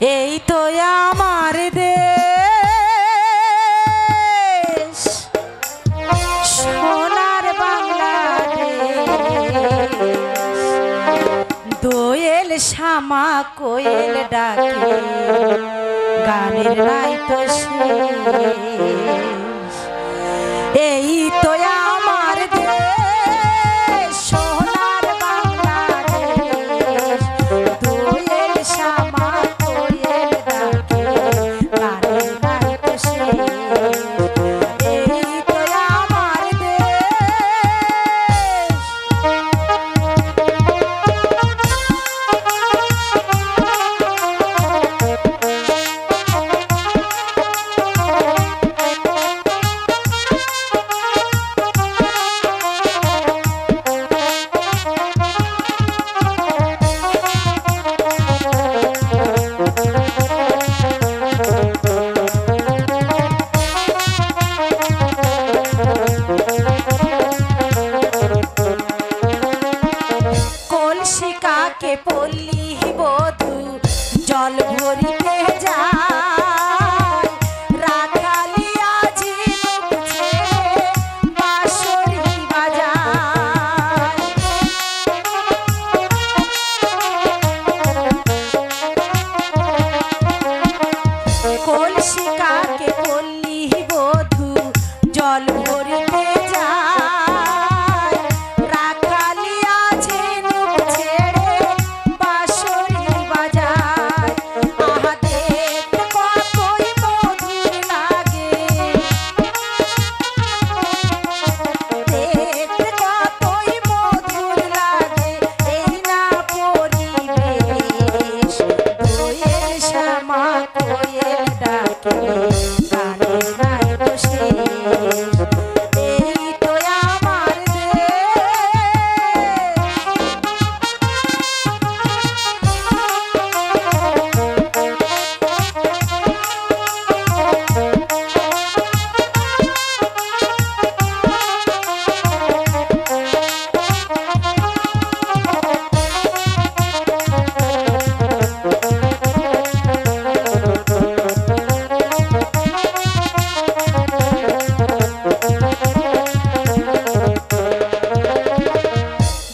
এই তো আমার দেশ সোনার বাংলাদেশ, দোয়েল শামা কোয়েল ডাকে গানের নাই তো শেষ। এই তো আমার দেশ সোনার বাংলাদেশ, দোয়েল শামা কোয়েল ডাকে গানের নাই তো শেষ। এই তো আমার কলসিকাকে পল্লী বধূ জল ভরিতে যায়, রাখালিয়া ঝিনুক ছেড়ে বাঁশরি বাজায়। কলসিকাকে পল্লী বধূ জল ভরিতে যায়, রাখালিয়া ঝিনুক ছেড়ে বাঁশরি বাজায়। আহা দেখতে কতই মধুর লাগে, দেখতে কতই মধুর লাগে এই না পরিবেশ। দোয়েল শামা কোয়েল ডাকে গানের নাই তো শেষ। এই তো আমার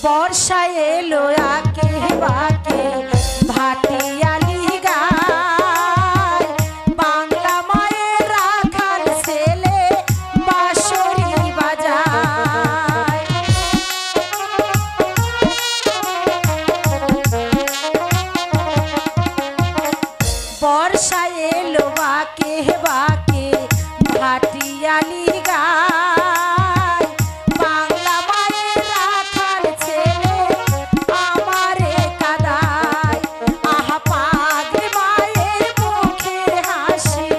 বর্ষায় এলো আকে বাকে ভাটিয়ালি গায়, বাংলা মায়ের রাখাল ছেলে বাঁশরি বাজায়। বর্ষায় এলো বাকে বাকে ভাটিয়ালি গায়, বাংলা মায়ের রাখাল ছেলে আমারে কাদায়। আহা পাগলি মায়ের মুখের হাসি,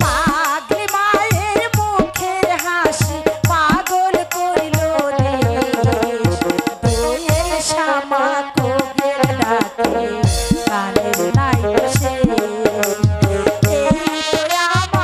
পাগলি মায়ের মুখের হাসি পাগল কইল দেশ। দোয়েল শামা কোয়েল ডাকে গানের নাই তো শেষ। এই তো আমার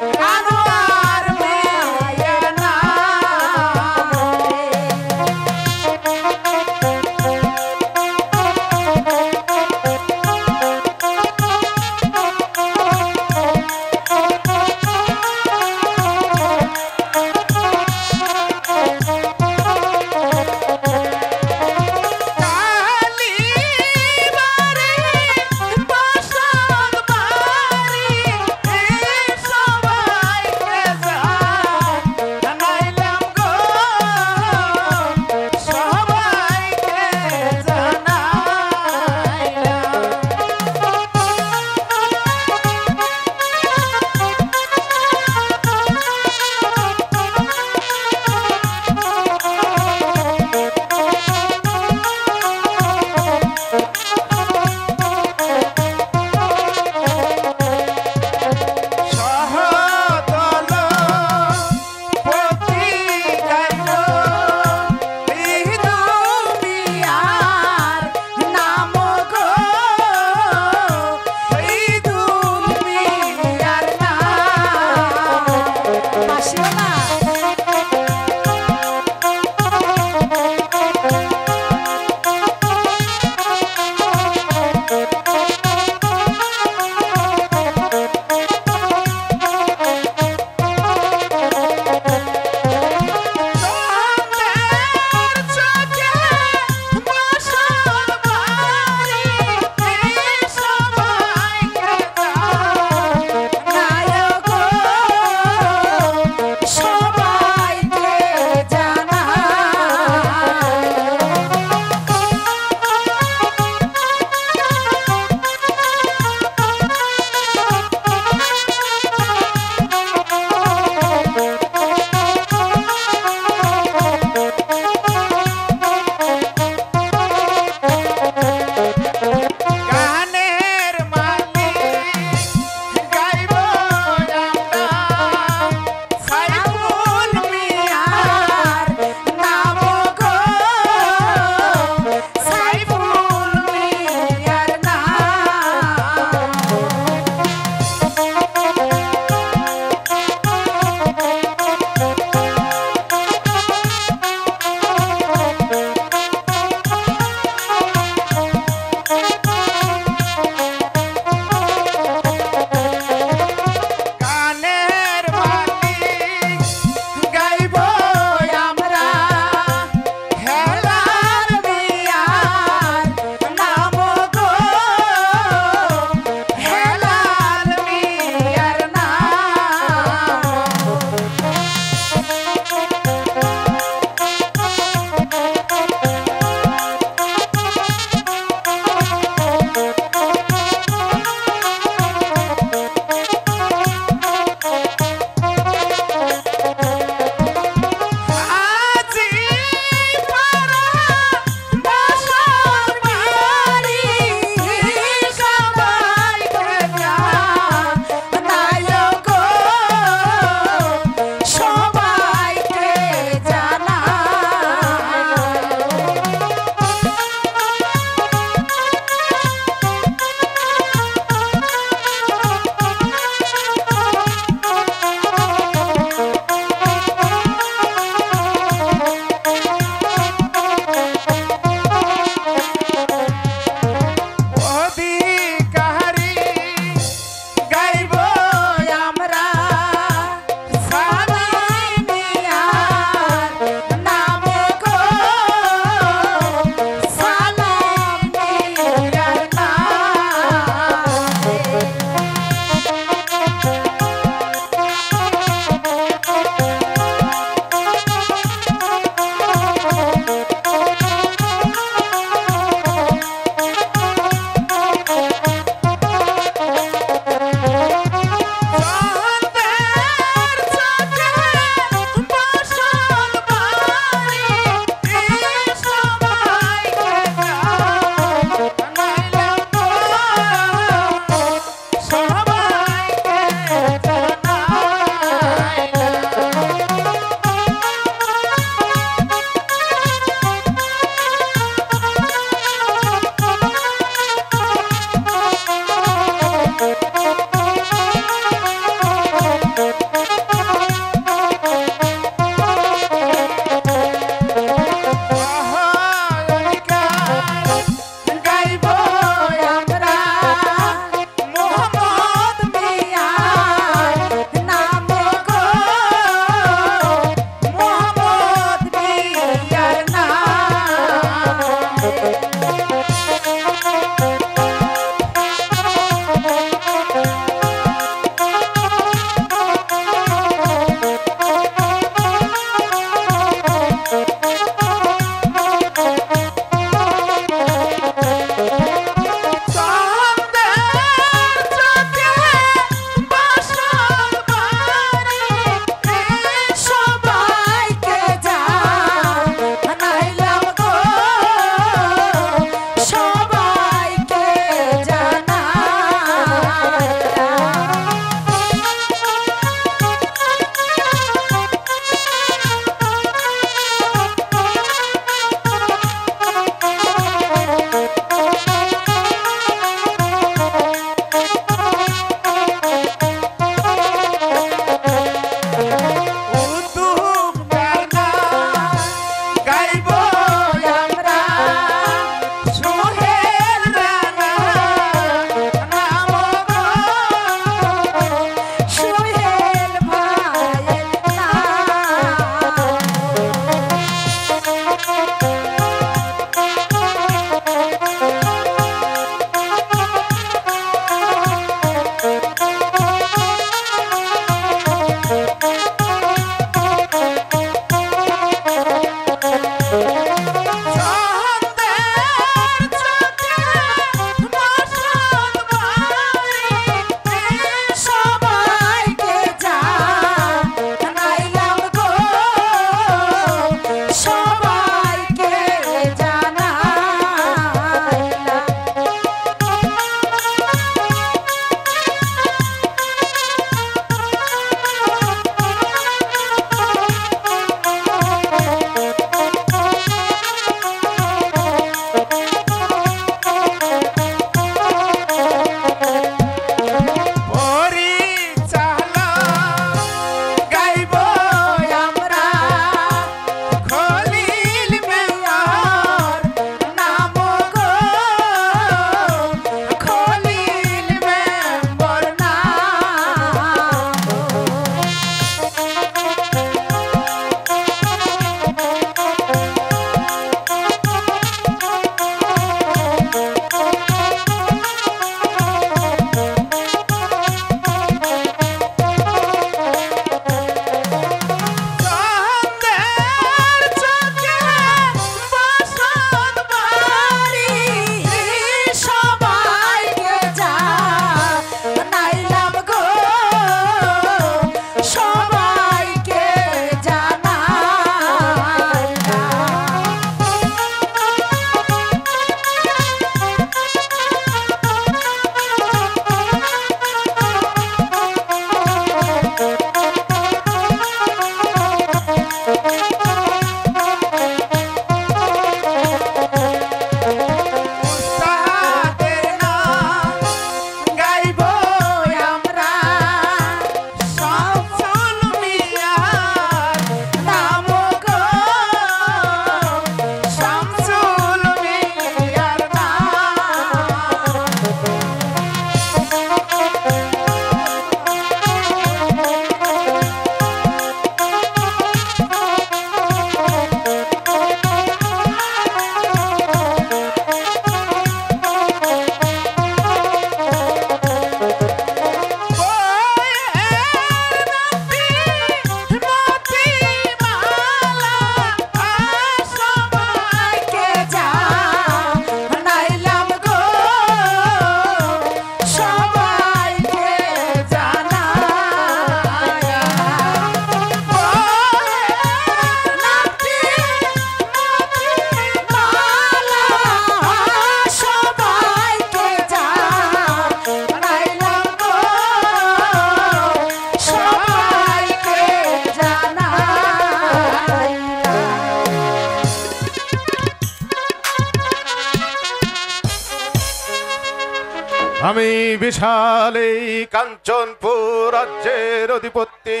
আমি বিশাল এই কাঞ্চনপুর রাজ্যের অধিপতি।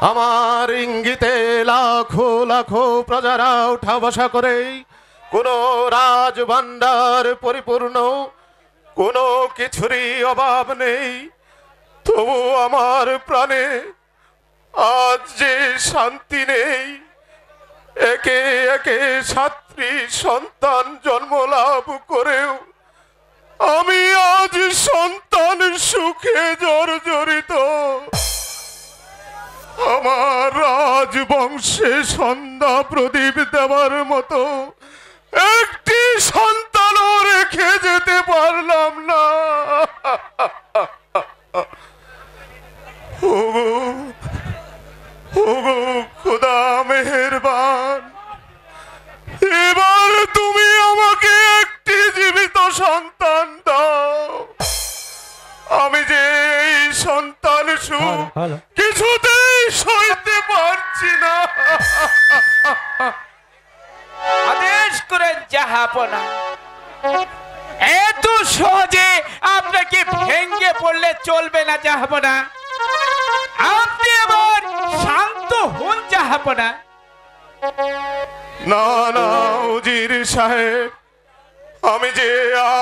আমার ইঙ্গিতে লাখো লাখো প্রজারা উঠা বসা করে, কোনো রাজভাণ্ডার পরিপূর্ণ, কোনো কিছুরই অভাব নেই। তবু আমার প্রাণে আজ যে শান্তি নেই। একে একে 7টি সন্তান জন্ম লাভ করেও আমি আজ সন্তান সুখে জর্জরিত। আমার রাজবংশে সন্ধ্যা প্রদীপ দেওয়ার মতো একটি সন্তানও রেখে যেতে পারলাম না। ওগো ওগো খোদা মেহেরবান, এবার তুমি আমাকে একটি জীবিত সন্তান দাও। আমি যে এই সন্তান সুখ কিছুতেই সইতে পারছি না। আদেশ করেন জাহাপনা। এত সহজে আপনাকে ভেঙ্গে পড়লে চলবে না জাহাপনা। আপনি এবার শান্ত হন জাহাপনা। না না উজির সাহেব, আমি যে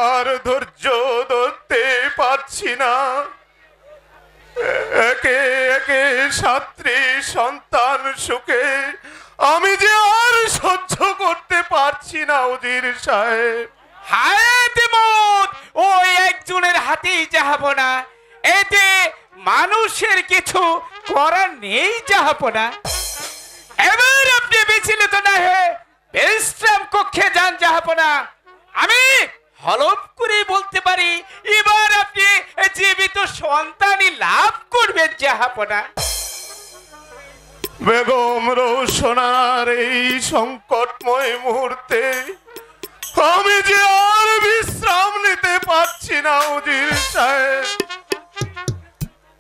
আর ধৈর্য ধরতে পারছি না। একে একে 7টি সন্তান সুখে আমি যে আর সহ্য করতে পারছি না উজির সাহেব। হায় দিমত, ওই একজনের হাতেই জাহাপনা। এতে মানুষের কিছু করার নেই জাহাপনা। এবার আপনি বিচলিত না হয়ে বিশ্রাম কক্ষে যান জাহাপনা। আমি হলফ করে বলতে পারি এবার আপনি জীবিত সন্তানই লাভ করবেন জাহাপনা। বেগম রৌশনার এই সংকটময় মুহূর্তে আমি যে আর বিশ্রাম নিতে পারছি না উজির সাহেব।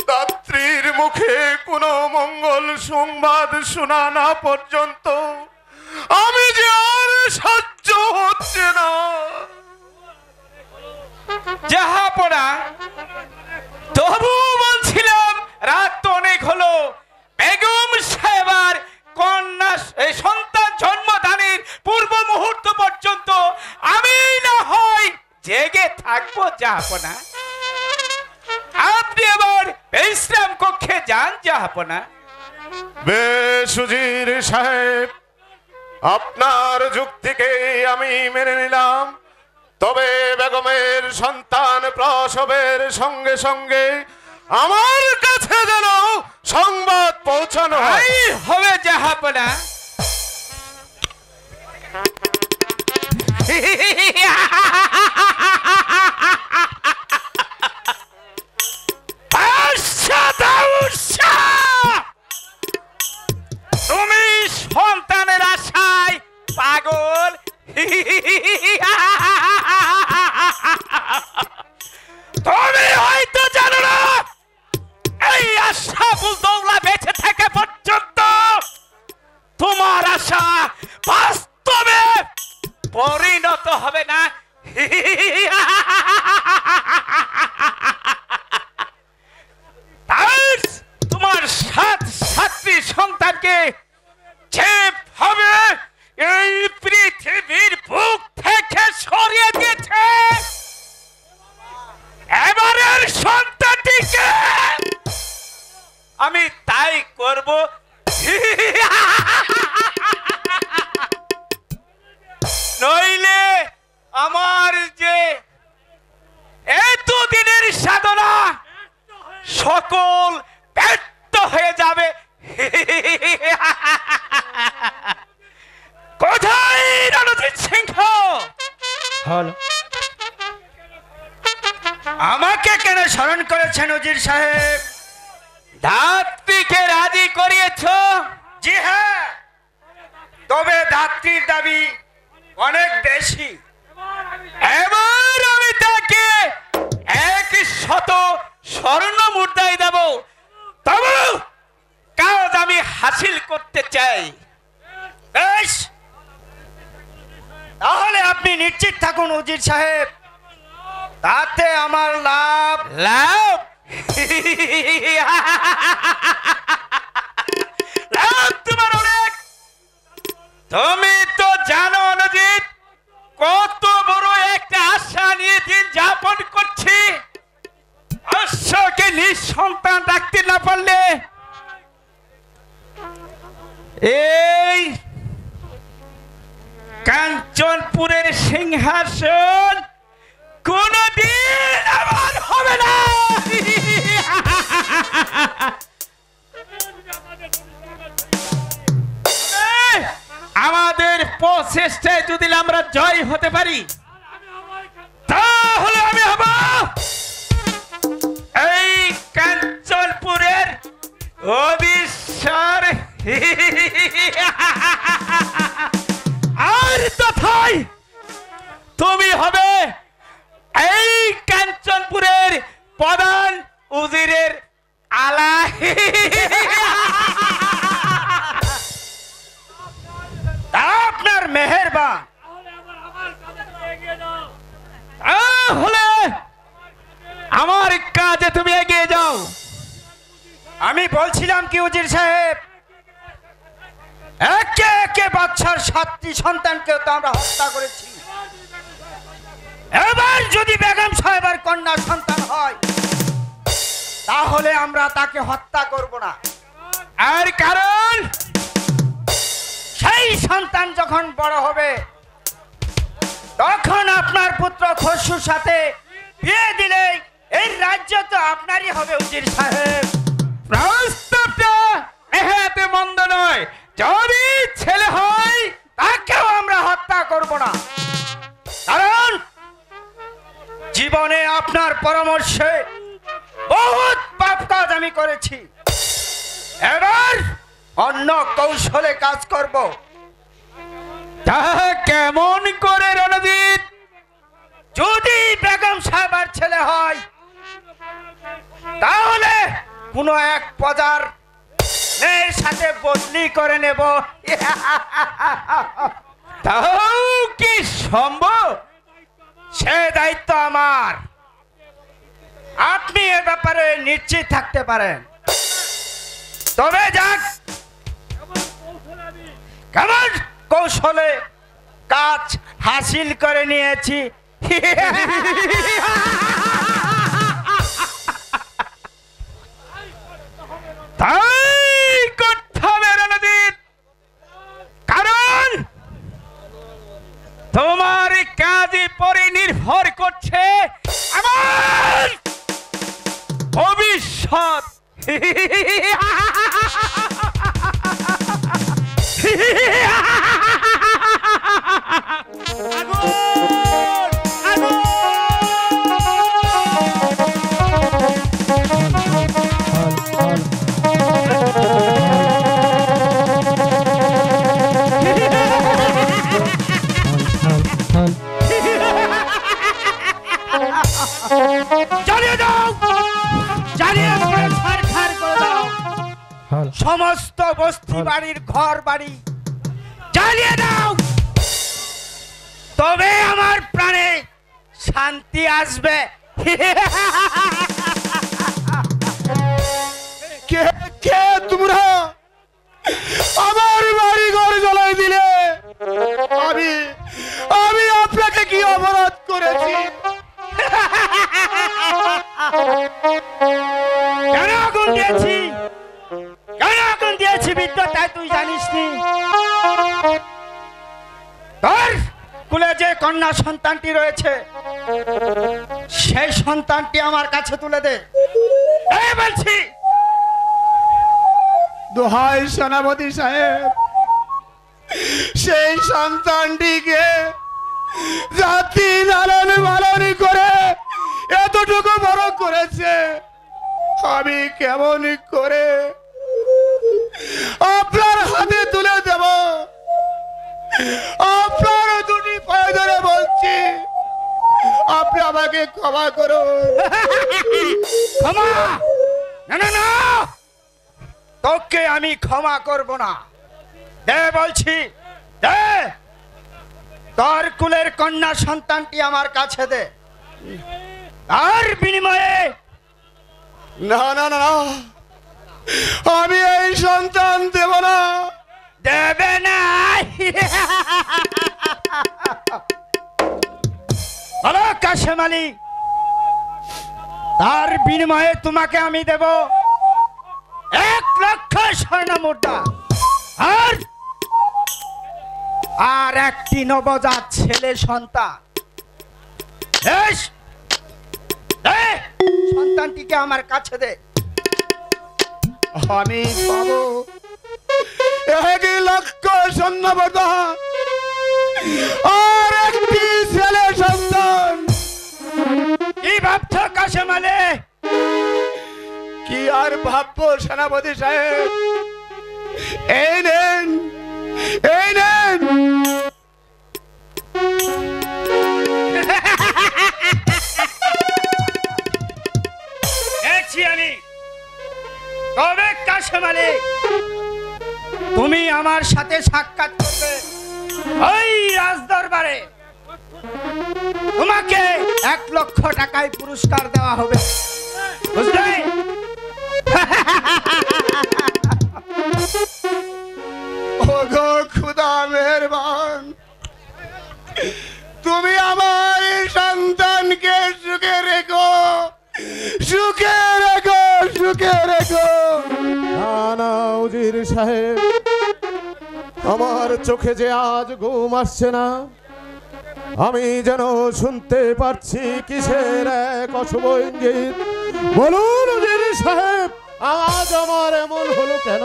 দাত্রীর মুখে কোনো মঙ্গল সংবাদ শোনা না পর্যন্ত আমি যে আর সহ্য হচ্ছে না। জাহাপনা, তবু বলছিলাম রাত তো অনেক হলো। বেগম সাহেবার কন্যা সন্তান জন্মদানের পূর্ব মুহূর্ত পর্যন্ত আমি না হয় জেগে থাকবো জাহাপনা। আপনি আবার বিশ্রাম কক্ষে যান জাহাপনা। বেশ উজির সাহেব, আপনার যুক্তিকে আমি মেনে নিলাম। তবে বেগমের সন্তান প্রসবের সঙ্গে সঙ্গে আমার কাছে যেন সংবাদ পৌঁছানো হয়। হবে জাহাপনা। তুমি সন্তানের আশায় পাগল। তুমি হয়তো জানো না এই আশাফুল দৌলা বেঁচে থাকা পর্যন্ত তোমার আশা বাস্তবে পরিণত হবে না। তোমার 7টি সন্তানকে যেভাবে এই পৃথিবীর বুক থেকে সরিয়ে দিয়েছে, এবারের সন্তানটিকে আমি তাই করব। নইলে আমার যে এতদিনের সাধনা সকল ব্যর্থ হয়ে যাবে। কোথায় রণজিৎ সিংহ? আমাকে কেন স্মরণ করেছেন উজির সাহেব? ধাত্রীকে রাজি করিয়েছ? জি হ্যাঁ, তবে ধাত্রীর দাবি অনেক বেশি। এবার আমি তাকে 100 স্বর্ণ মুদ্রাই দেব। তবু কাজ আমি হাসিল করতে চাই। বেশ, তাহলে আপনি নিশ্চিত থাকুন উজির সাহেব, তাতে আমার লাভ। লাভ লাভ তোমার অনেক। তুমি তো জানো অনুজিৎ, কত বড় একটা আশা নিয়ে দিন যাপন করছি। আশাকে নিঃসন্তান রাখতে না পারলে এই কাঞ্চনপুরের সিংহাসন কোনদিন আমার হবে না। আমাদের প্রচেষ্টায় যদি আমরা জয় হতে পারি, তাহলে আমি হব এই কাঞ্চনপুরের অধীশ্বর। আর তথায় তুমি হবে এই কাঞ্চনপুরের প্রধান উজিরের আলা। আপনার মেহেরবান। তাহলে আমার কাজে তুমি এগিয়ে যাও। আমি বলছিলাম কি উজির সাহেব, একে একে বাচ্চার 7টি সন্তানকে তো আমরা হত্যা করেছি। এবার যদি বেগম সাহেবের কন্যা সন্তান হয়, তাহলে আমরা তাকে হত্যা করব না। আর কারণ সেই সন্তান যখন বড় হবে, তখন আপনার পুত্র খসরুর সাথে বিয়ে দিলে এই রাজ্য তো আপনারই হবে উজির সাহেব। প্রস্তাবটা এহাতে মন্দ নয়। যদি ছেলে হয়, তাকেও আমরা হত্যা করব না, কারণ জীবনে আপনার পরামর্শে বহুত পাপ কাজ আমি করেছি। এবার অন্য কৌশলে কাজ করব। তা কেমন করে রণজিৎ? যদি বেগম সাহেবের ছেলে হয়, তাহলে কোনো এক প্রজার মেয়ের সাথে বদলি করে নেব। তাও কি সম্ভব? সে দায়িত্ব আমার। আপনি এ ব্যাপারে নিশ্চিত থাকতে পারেন। তবে যাক, কেমন কৌশলে কাজ হাসিল করে নিয়েছি। তাই করতে হবে রণজিৎ, কারণ তোমার কাজে পরে নির্ভর করছে আমার ভবিষ্যৎ। জ্বালিয়ে দাও, জ্বালিয়ে পুরো ছারখার করে দাও। সমস্ত বস্তি বাড়ির ঘর বাড়ি জ্বালিয়ে দাও, তবে আমার প্রাণে শান্তি আসবে। কে কে তোমরা আমার বাড়ি ঘর জ্বলাই দিলে? আমি আমি আপনাকে কি অপরাধ করেছি? কেন আগুন দিয়েছি, কেন আগুন দিয়েছি বিদ্যুৎ, তাই তুই জানিস নি? তোর কুলে যে কন্যা সন্তানটি রয়েছে, সেই সন্তানটি আমার কাছে তুলে দে। এই বলছি, দোহাই সেনাপতি সাহেব, সেই সন্তানটিকে জাতি লালন পালন করে এতটুকু বড় করেছে, আমি কেমন করে আপনার হাতে তুলে দেব? আপনার দুটি পায়ে ধরে বলছি, আপনি আমাকে ক্ষমা করুন। ক্ষমা? না না না, তোকে আমি ক্ষমা করব না। দে বলছি, দে, তোর কুলের কন্যা সন্তানটি আমার কাছে দে। তার বিনিময়ে না না না না, আমি এই সন্তান দেব না। দেবে না? বলো কাশেম আলী, তার বিনিময়ে তোমাকে আমি দেব 1,00,000 স্বর্ণ মুদ্রা আর একটি নবজাত ছেলে সন্তান। বেশ, দে, সন্তানটিকে আমার কাছে দে। আমি পাবো 1,00,000 স্বর্ণবর্ধা আর একটি ছেলে সন্তান। কি ভাবছো কাশেম আলী? কি আর ভাববো সেনাপতি সাহেব, এই নেন, এই নেন। দেখছি আমি। তবে কাশেম আলী, তুমি আমার সাথে সাক্ষাৎ করবে ওই রাজদরবারে। তোমাকে 1,00,000 টাকায় পুরস্কার দেওয়া হবে, বুঝলে? ওগো খুদা মেহেরবান, তুমি আমার এই সন্তানকে সুখে রেখো, সুখে রেখো, সুখে রেখো। না না উজির সাহেব, আমার চোখে যে আজ ঘুম আসছে না। আমি যেন শুনতে পারছি কিসের এক অশুভ ইঙ্গিত। বলুন উজির সাহেব, আজ আমার এমন হলো কেন?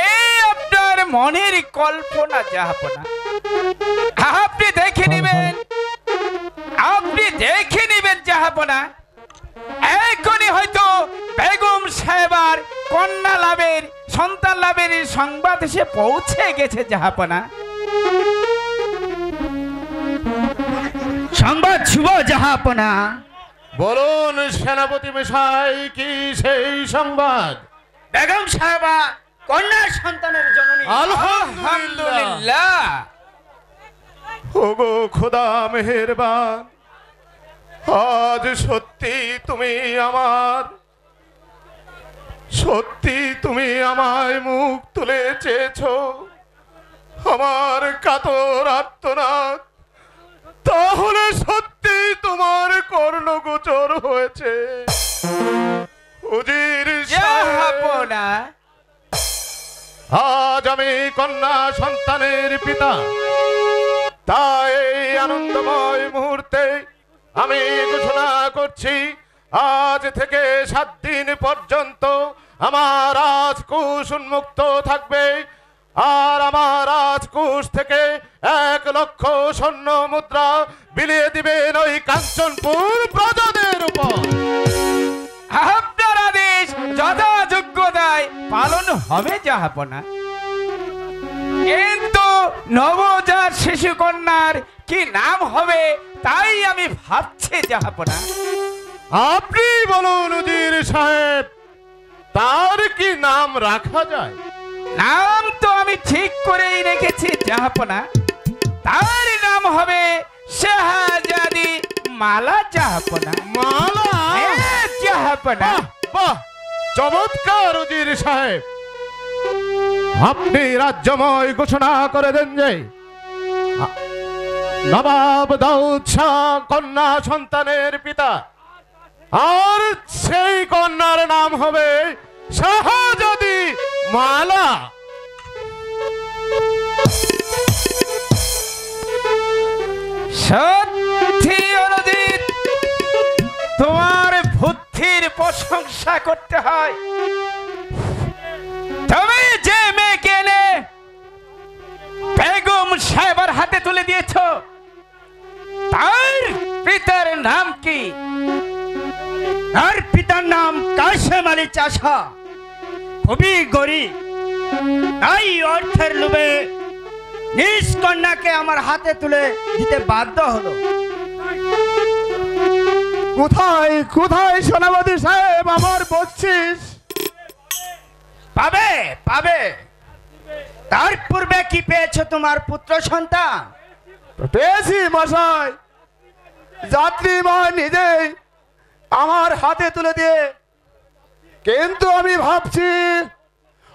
এই আপনার মনের কল্পনা যাহাপনা, আপনি দেখে নেবেন, আপনি দেখে নেবেন যাহাপনা। এখনই হয়তো বেগম সাহেবার কন্যা লাভের, সন্তান লাভের সংবাদ এসে পৌঁছে গেছে যাহাপনা। সংবাদ শুভ জাহাপনা। বলুন সেনাপতি মশাই, কি সেই সংবাদ? বেগম সাহেবা কন্যা সন্তানের জননী। আলহামদুলিল্লাহ। ওগো খোদা মেহেরবান, আজ সত্যি তুমি আমার, সত্যি তুমি আমায় মুখ তুলে চেয়েছো। আমার কাতর আর্তনাদ তাহলে সত্যি তোমার কর্ণগোচর হয়েছে। উজির যাহাপনা, আজ আমি কন্যা সন্তানের পিতা, তাই এই আনন্দময় মুহূর্তে আমি ঘোষণা করছি, আজ থেকে 7 দিন পর্যন্ত আমার রাজকোষ উন্মুক্ত থাকবে। আর আমার রাজকোষ থেকে 1,00,000 স্বর্ণ মুদ্রা বিলিয়ে দিবেন ওই কাঞ্চনপুর প্রজাদের উপর। আপনার আদেশ যথাযোগ্যতায় পালন হবে যাহাপনা। কিন্তু নবজাত শিশু কন্যার কি নাম হবে তাই আমি ভাবছি যাহাপনা। আপনি বলুন উজির সাহেব, তার কি নাম রাখা যায়? নাম তো আমি ঠিক করেই রেখেছি যাহাপনা। তার নাম হবে শাহজাদি মালা যাহাপনা। মালা? হ্যাঁ যাহাপনা। বাহ, চমৎকার উজির সাহেব, আপনি রাজ্যময় ঘোষণা করে দেন যে নবাব দাউদ শাহ কন্যা সন্তানের পিতা, আর সেই কন্যার নাম হবে শাহজাদি মালা। সত্যি অনুদিত, তোমার বুদ্ধির প্রশংসা করতে হয়। তুমি যে মেয়েকে এনে বেগম সাহেবার হাতে তুলে দিয়েছ, তার পিতার নাম কি? তার পিতার নাম কাশেম আলী চাষা, খুবই গরিব। তাই অর্থের লোভে নিজ কন্যাকে আমার হাতে তুলে দিতে বাধ্য হলো। কোথায় কোথায় সেনাপতি সাহেব আমার বকশিস? পাবে পাবে। তার পূর্বে কি পেয়েছো তোমার পুত্র সন্তান? পেয়েছি মশাই, যাত্রীমা নিজেই আমার হাতে তুলে দিয়ে, কিন্তু আমি ভাবছি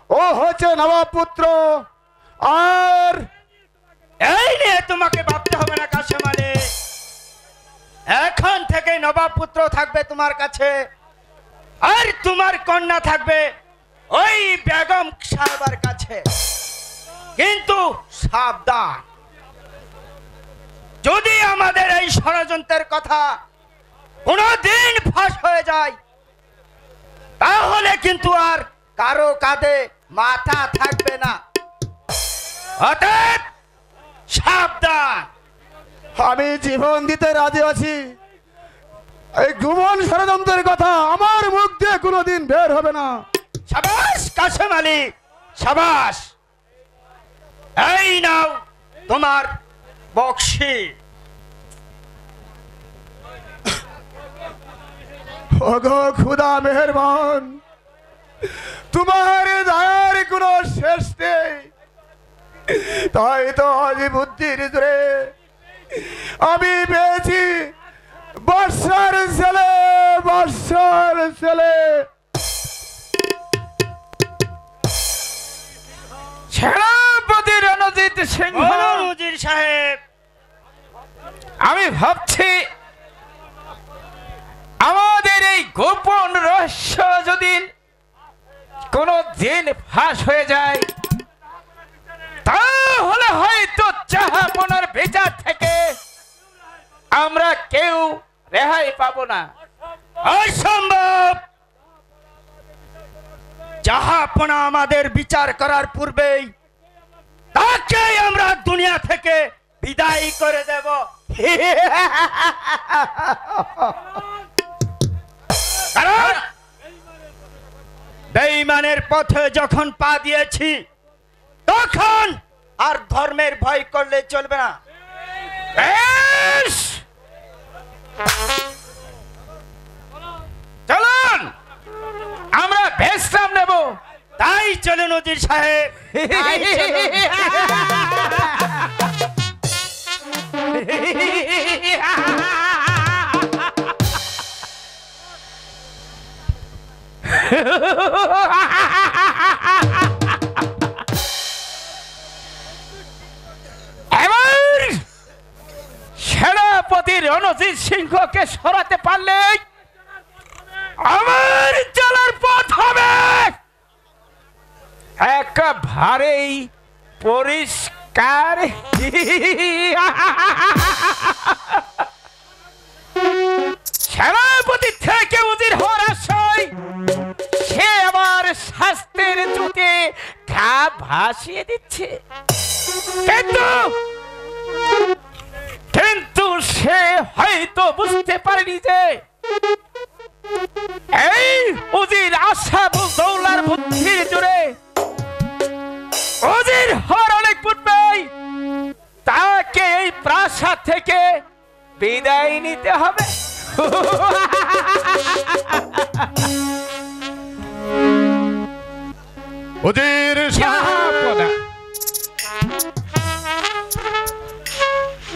ও হচ্ছে নবাব পুত্র, আর এই নিয়ে তোমাকে ভাবতে হবে না কাশেম আলী। এখন থেকে নবাব পুত্র থাকবে তোমার কাছে, আর তোমার কন্যা থাকবে ওই বেগম সাহেবার কাছে। কিন্তু সাবধান, যদি আমাদের এই ষড়যন্ত্রের কথা কোনদিন ফাঁস হয়ে যায়, তাহলে কিন্তু আর কারো কাঁধে মাথা থাকবে না। অতএব সাবধান। আমি জীবন দিতে রাজি আছি। এই গুমন ষড়যন্ত্রের কথা আমার মুখ দিয়ে কোনোদিন বের হবে না। সাবাস কাশেম আলী, সাবাস। এই নাও তোমার বক্সি। ওগো খুদা মেহেরবান, তোমার দয়ার কোনো শেষ নেই। তাই তো আজ বুদ্ধির জোরে আমি পেয়েছি বর্ষার ছেলে, বর্ষার ছেলে। সেনাপতি রণজিৎ সিংহ। উজির সাহেব, আমি ভাবছি আমাদের এই গোপন রহস্য যদি কোনো দিন ফাঁস হয়ে যায়, তাহলে হয়তো জাহাপনার বিচার থেকে আমরা কেউ রেহাই পাবো না। অসম্ভব। জাহাপনা আমাদের বিচার করার পূর্বেই তাকে আমরা দুনিয়া থেকে বিদায় করে দেব। কারণ বেঈমানের পথে যখন পা দিয়েছি, তখন আর ধর্মের ভয় করলে চলবে না। বেশ, চলুন আমরা বিশ্রাম নেব। তাই চলুন উজির সাহেব, তাই চলুন। এবার সেনাপতি রণজিৎ সিংহকে সরাতে পারলে আমার চলার পথ হবে একেবারেই পরিষ্কার। সেনাপতি থেকে উজির হওয়ার আশায় সে আমার শাস্ত্রের জুতে ঘা ভাসিয়ে দিচ্ছে, কিন্তু সে হয়তো বুঝতে পারেনি যে এই উজির আশা দৌলার বুদ্ধির জোরে উজির হওয়ার অনেক পূর্বেই তাকে এই প্রাসাদ থেকে বিদায় নিতে হবে। উজির জাহাপনা,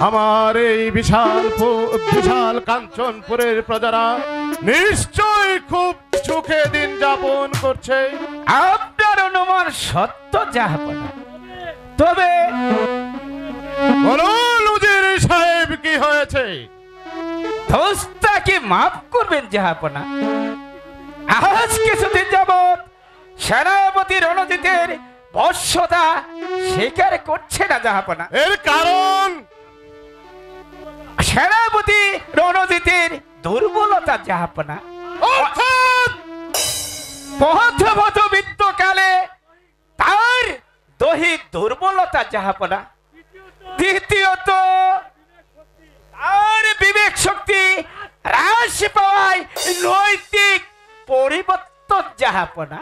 আমার এই বিশাল কাঞ্চনপুরের প্রজারা নিশ্চয় খুব সুখে দিন যাপন করছে। আপনার অনুমান সত্য জাহাপনা, তবে বলুন উজির সাহেব কি হয়েছে? দোস্তাকে মাফ করবেন জাহাপনা। আজ কিছুদিন যাবৎ সেনাপতি রণজিতের বর্ষতা স্বীকার করছে না জাহাপনা। এর কারণ সেনাপতি রণজিতের দুর্বলতা জাহাপনা। অর্থাৎ মৃত্যুকালে তার দৈহিক দুর্বলতা জাহাপনা। দ্বিতীয়ত তার বিবেক শক্তি হ্রাস পাওয়ায় নৈতিক পরিবর্তন জাহাপনা।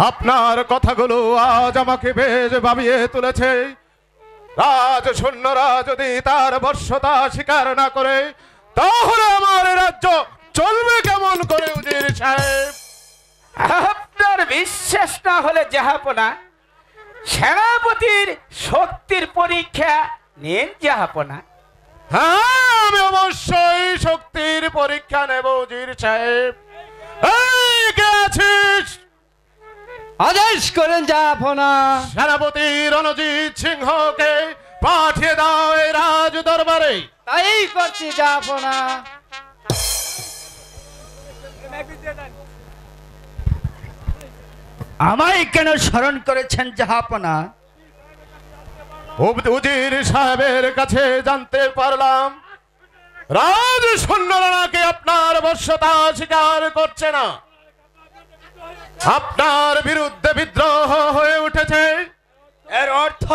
আপনার কথাগুলো আজ আমাকে বেশ ভাবিয়ে তুলেছে। রাজ সৈন্যরা যদি তার বর্ষতা স্বীকার না করে, তাহলে আমার রাজ্য চলবে কেমন করে উজির সাহেব? আপনার বিশ্বাস না হলে জাহাপনা সেনাপতির শক্তির পরীক্ষা নিন জাহাপনা। হ্যাঁ, আমি অবশ্যই শক্তির পরীক্ষা নেব উজির সাহেব। এই কে আছিস? আদেশ করেন জাহাপনা। সেনাপতি রণজিৎ সিংহকে পাঠিয়ে দাও এই রাজ দরবারে। তাই করছি জাহাপনা। আমায় কেন স্মরণ করেছেন জাহাপনা? উজির সাহেবের কাছে জানতে পারলাম রাজ সৈন্যরা নাকি আপনার বশ্যতা স্বীকার করছে না, আপনার বিরুদ্ধে বিদ্রোহ হয়ে উঠেছে। এর অর্থ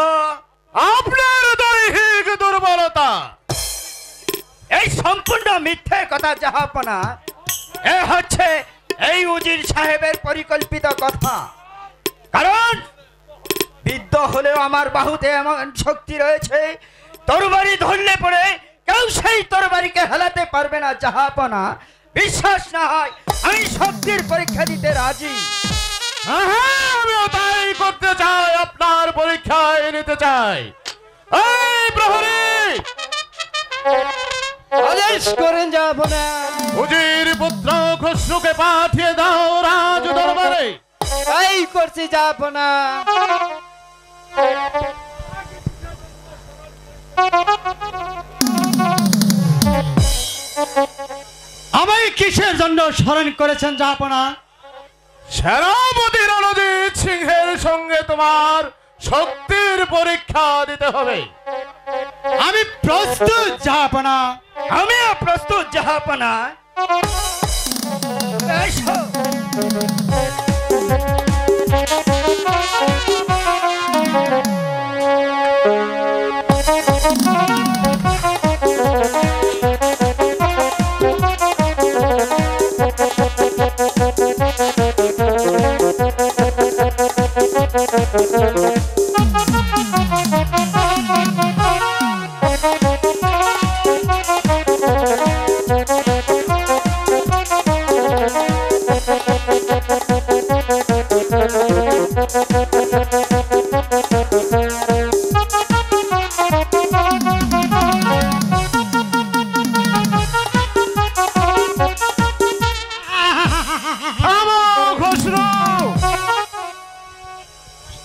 আপনার দৈহিক দুর্বলতা। এই সম্পূর্ণ মিথ্যে কথা জাহাপনা। এ হচ্ছে এই উজির সাহেবের পরিকল্পিত কথা। কারণ বিদ্ধ হলেও আমার বাহুতে এমন শক্তি রয়েছে, তরবারি ধরলে পড়ে কেউ সেই তরবারিকে হেলাতে পারবে না জাহাপনা। বিশ্বাস না হয় আমি শক্তির পরীক্ষা দিতে রাজি। আমিও তাই করতে চাই, আপনার পরীক্ষায় নিতে চাই। এই প্রহরী, আদেশ করেন জাহাপনা। উজির পুত্র খসরুকে পাঠিয়ে দাও রাজ দরবারে। তাই করছি জাহাপনা। আমায় কিসের জন্য স্মরণ করেছেন জাহাপনা? সেনাপতি রণজিৎ সিংহের সঙ্গে তোমার শক্তির পরীক্ষা দিতে হবে। আমি প্রস্তুত জাহাপনা। আমিও প্রস্তুত জাহাপনা। এসো।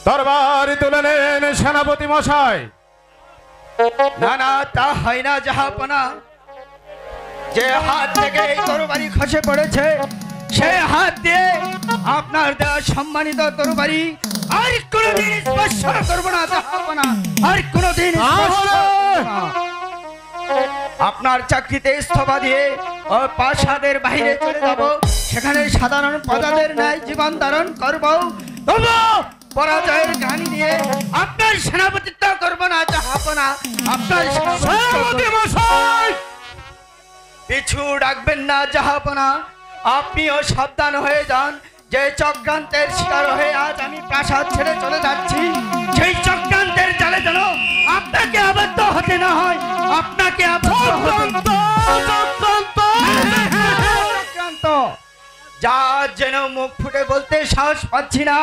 তরবারি তুলে নেন সেনাপতি মশাই। না না, তা হয় না জাহাপনা। যে হাত থেকে এই তরবারি খসে পড়েছে সেই হাত দিয়ে আপনার দেওয়া সম্মানিত তরবারি আর কোনোদিন স্পর্শ করব না জাহাপনা। আর কোনোদিন স্পর্শ করব না। আপনার চাকরিতে ইস্তফা দিয়ে ও প্রাসাদের বাইরে চলে যাব, সেখানে সাধারণ প্রজাদের ন্যায় জীবন ধারণ করব। তবু পরাজয়ের গানি নিয়ে আপনার সেনাপতিত্ব করব না জাহাপনা। আপনার সেনাপতি মশাই, পিছু ডাকবেন না জাহাপনা। আপনিও সাবধান হয়ে যান। যে চক্রান্তের শিকার হয়ে আজ আমি প্রাসাদ ছেড়ে চলে যাচ্ছি, সেই চক্রান্তের জালে যেন আপনাকে আবদ্ধ হতে না হয়। আপনাকে চক্রান্ত যা যেন মুখ ফুটে বলতে সাহস পাচ্ছি না।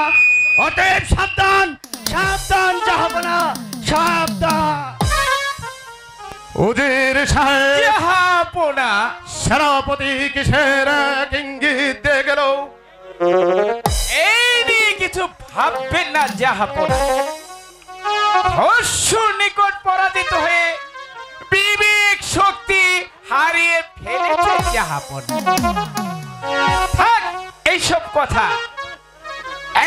অতএব সাবধান, সাবধান জাহাপনা, সাবধান। উজির সাহেব, জাহাপনা, সেনাপতি কিসের এক ইঙ্গিত দিয়ে গেল? এই নিয়ে কিছু ভাববেন না জাহাপনা। খসরুর নিকট পরাজিত হয়ে বিবেক শক্তি হারিয়ে ফেলেছে জাহাপনা। থাক এইসব কথা।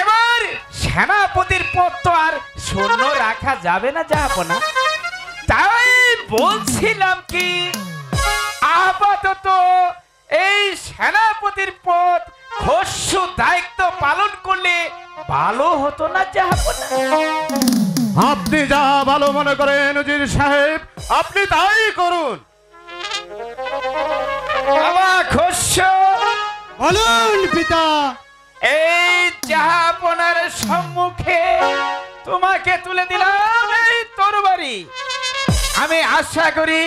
এবার সেনাপতির পদ তো আর শূন্য রাখা যাবে না জাহাপনা। তাই বলছিলাম কি, আপাতত এই সেনাপতির পদ খসরু দায়িত্ব পালন করলে ভালো হতো না জাহাপনা? আপনি যা ভালো মনে করেন উজির সাহেব, আপনি তাই করুন। বাবা খসরু, বলুন পিতা। এই জাহাপনার সম্মুখে তোমাকে তুলে দিলাম এই তরবারি। আমি আশা করি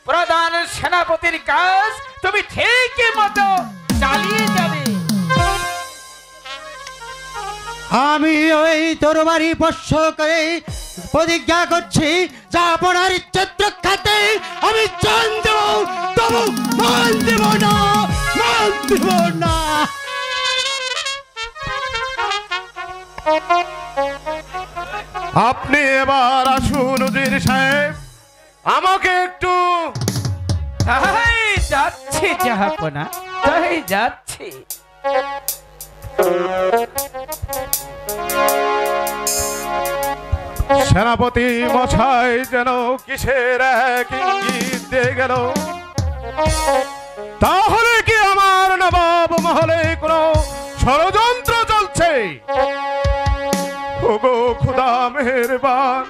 প্রধান সেনাপতির কাজ তুমি ঠিকই মতো চালিয়ে যাবে। আমি ওই তরবারি বর্ষ করে প্রতিজ্ঞা করছি জাহাপনার ইজ্জত রক্ষাতে আমি জান দেব, তবু মান দেব না, মান দেব না। আপনি এবার আসুন উজির সাহেব, আমাকে একটু তাই যাচ্ছি জাহাপনা, তাই যাচ্ছি। সেনাপতি মশাই যেন কিসের এক ইঙ্গিত দিয়ে গেল। তাহলে কি আমার নবাব মহলে কোনো ষড়যন্ত্র চলছে? ওগো খুদা মেহেরবান,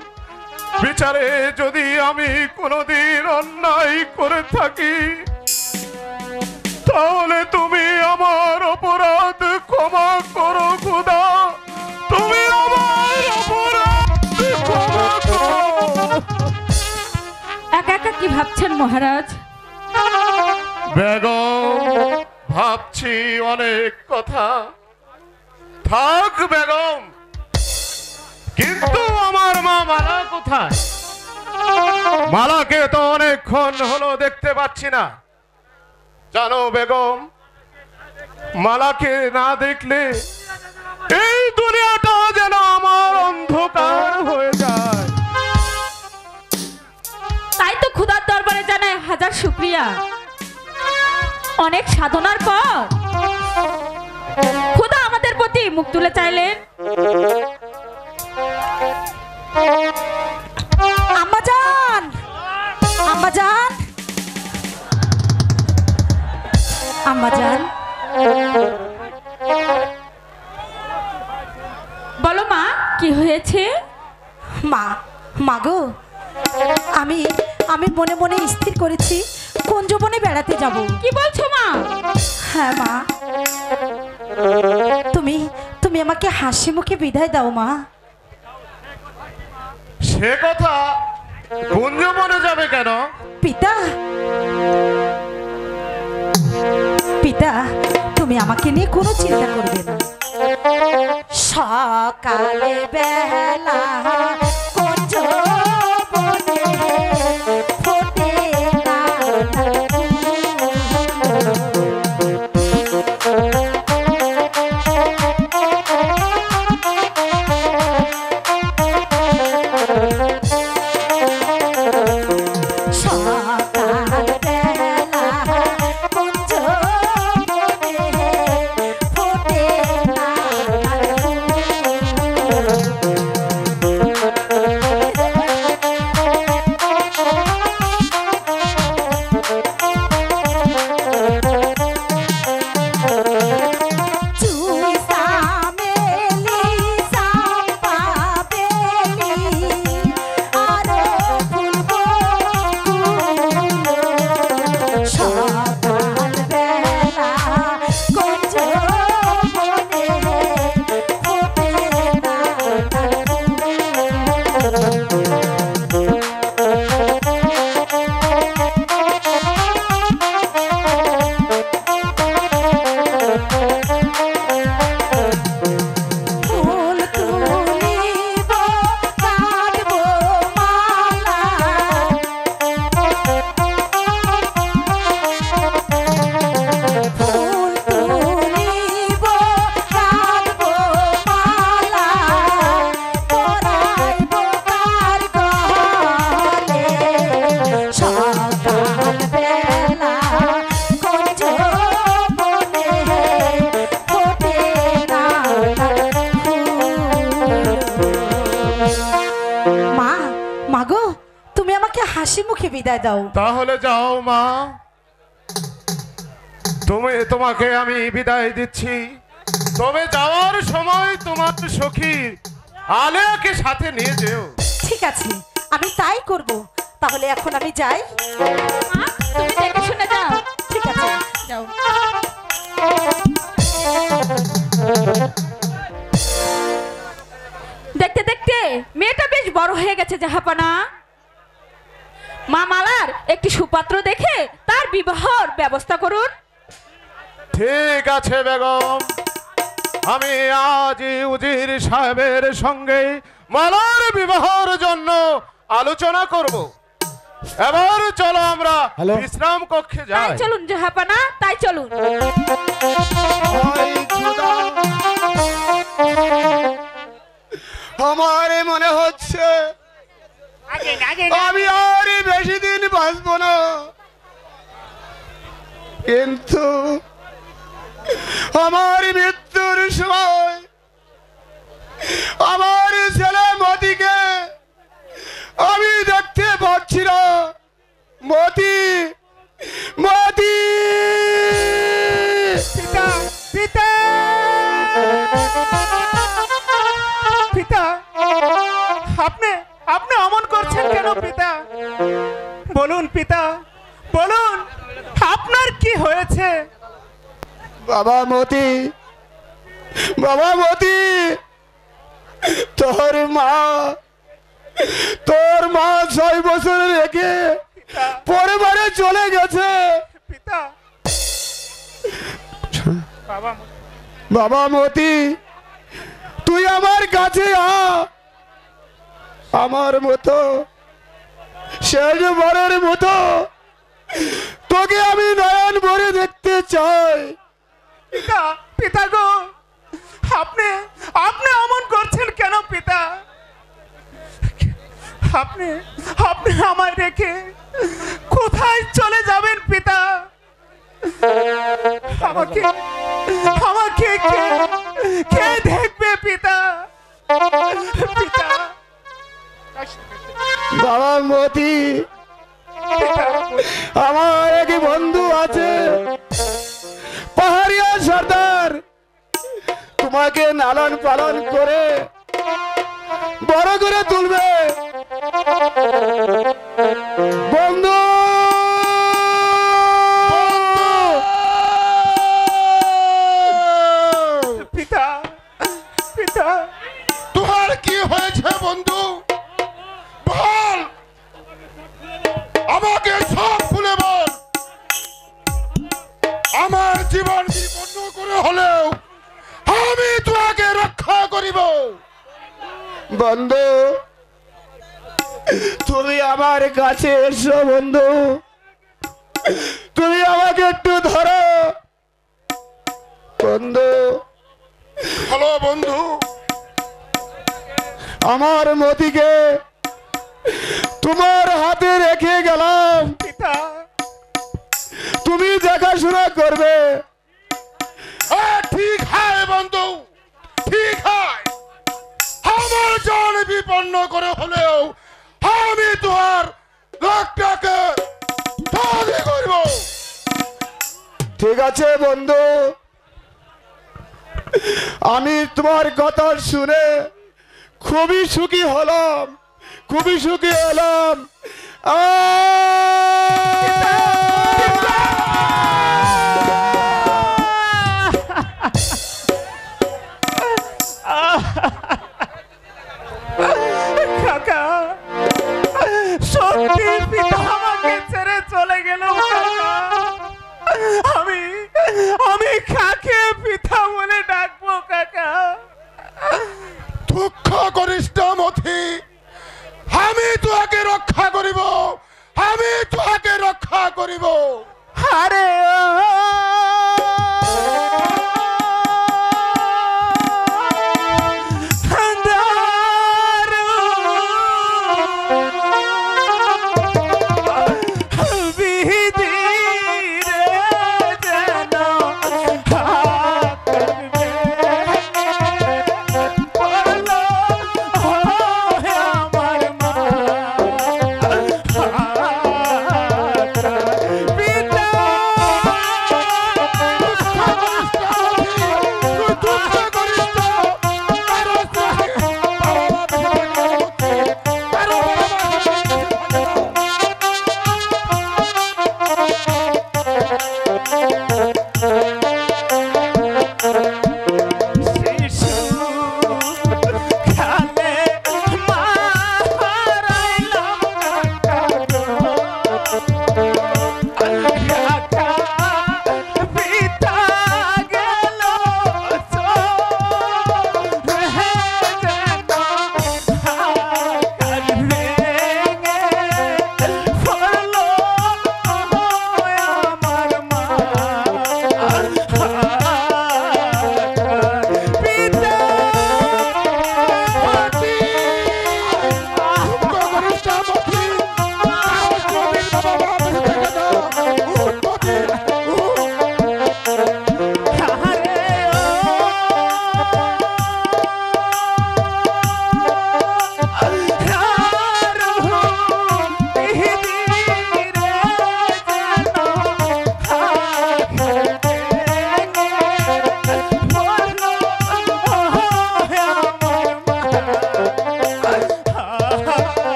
বিচারে যদি আমি কোনোদিন অন্যায় করে থাকি তাহলে তুমি আমার অপরাধ ক্ষমা করো খুদা, তুমি আমার অপরাধ ক্ষমা করো। একা একা কি ভাবছেন মহারাজ? বেগম, ভাবছি অনেক কথা। থাক বেগম, কিন্তু আমার মা মালা কোথায়? মালাকে তো অনেকক্ষণ হলো দেখতে পাচ্ছি না। জানো বেগম, মালাকে না দেখলে এই দুনিয়াটা যেন আমার অন্ধকার হয়ে যায়। তাই তো খুদার দরবারে জানাই হাজার শুকরিয়া। অনেক সাধনার পর খুদা আমাদের প্রতি মুখ তুলে চাইলেন। আম্মাজান, আম্মাজান, আম্মাজান, বলো মা, কি হয়েছে? মা, মাগো, আমি আমি মনে মনে স্থির করেছি কুঞ্জবনে বেড়াতে যাব। কি বলছো মা? হ্যাঁ মা, তুমি তুমি আমাকে হাসি মুখে বিদায় দাও মা। সে কথা কুঞ্জবনে যাবে কেন? পিতা, পিতা, তুমি আমাকে নিয়ে কোনো চিন্তা করবে না। সকালে বেলা কুঞ্জবনে ফোটে না সকাল বেলা কুঞ্জবনে ফোটে না চুই সামেলি সাম্পা বেলি আরো ফুলবো সকাল বেলা কুঞ্জবনে ফোটে না ফুল তুলিব কাঁদব মালা ফুল তুলিব কাঁদব মালা পরাইব কার গলে সকাল বেলা কুঞ্জবনে ফোটে না মা, মাগো, তুমি আমাকে হাসি মুখে বিদায় দাও। তাহলে যাও মা, তোমাকে আমি বিদায় দিচ্ছি। তবে যাওয়ার সময় তোমার সখী আলেয়াকে সাথে নিয়ে যেও। ঠিক আছে, আমি তাই করব। তাহলে এখন আমি যাই। মা, তুমি দেখে শুনে যাও। ঠিক আছে, যাও। দেখতে দেখতে মেয়েটা বেশ বড় হয়ে গেছে জাহাপানা। মা মালার একটি সুপাত্র দেখে তার বিবাহর ব্যবস্থা করুন। ঠিক আছে বেগম, আমি আজই উজির সাহেবের সঙ্গে মালার বিবাহের জন্য আলোচনা করব। এবার চলো আমরা বিশ্রাম কক্ষে তাই যাই। চলুন জাহাপানা, তাই চলুন। হায় খোদা, আমার মনে হচ্ছে আমি আর বেশি দিন বাঁচবো না, কিন্তু আমার মৃত্যুর সময় আমার ছেলে মতিকে আমি দেখতে পাচ্ছি না। মতি, মতি, পিতা, পিতা, পিতা, আপনি আপনি অমন করছেন কেন পিতা? বলুন পিতা, বলুন আপনার কি হয়েছে? বাবা মতি, বাবা মতি, তোর মা 6 বছর রেখে পরিবারে চলে গেছে। পিতা, বাবা, বাবা মতি, তুই আমার কাছে আ, আমার মতো শেষবারের মতো তোকে আমি নয়ন ভরে দেখতে চাই। পিতা, পিতা গো, আপনি আপনি অমন করছেন কেন পিতা? আপনি আপনি আমায় রেখে কোথায় চলে যাবেন পিতা? আমাকে আমাকে কে দেখবে পিতা? পিতা, বাবা মতি, পিতা, আমার এক বন্ধু আছে পাহাড়িয়া সর্দার, তোমাকে লালন পালন করে বড় করে তুলবে। বন্ধু, পিতা, পিতা, তোমার কি হয়েছে বন্ধু? বল, আমাকে সব খুলে বল। আমার জীবন বিপন্ন করে হলেও আমি তোমাকে রক্ষা করিব। বন্ধু, তুমি আমার কাছে এসো বন্ধু, তুমি আমাকে একটু ধরো বন্ধু। হ্যালো বন্ধু, আমার মতিকে তোমার হাতে রেখে গেলাম, পিতা, তুমি দেখাশোনা করবে। ঠিক হ্যাঁ বন্ধু, ঠিক হ্যাঁ। আমার জান বিপন্ন করে হলেও আমি তোমার লোকটাকে দাবি করব। ঠিক আছে বন্ধু, আমি তোমার কথা শুনে খুবই সুখী হলাম, খুবই সুখী হলাম। কাকা, সত্যি পিতা আমাকে ছেড়ে চলে গেল কাকা। আমি কাকে পিতা বলে ডাকবো কাকা? দুঃখ করিস না মথি, আমি তোকে রক্ষা করিব, আমি তোকে রক্ষা করিব। আরে পিতা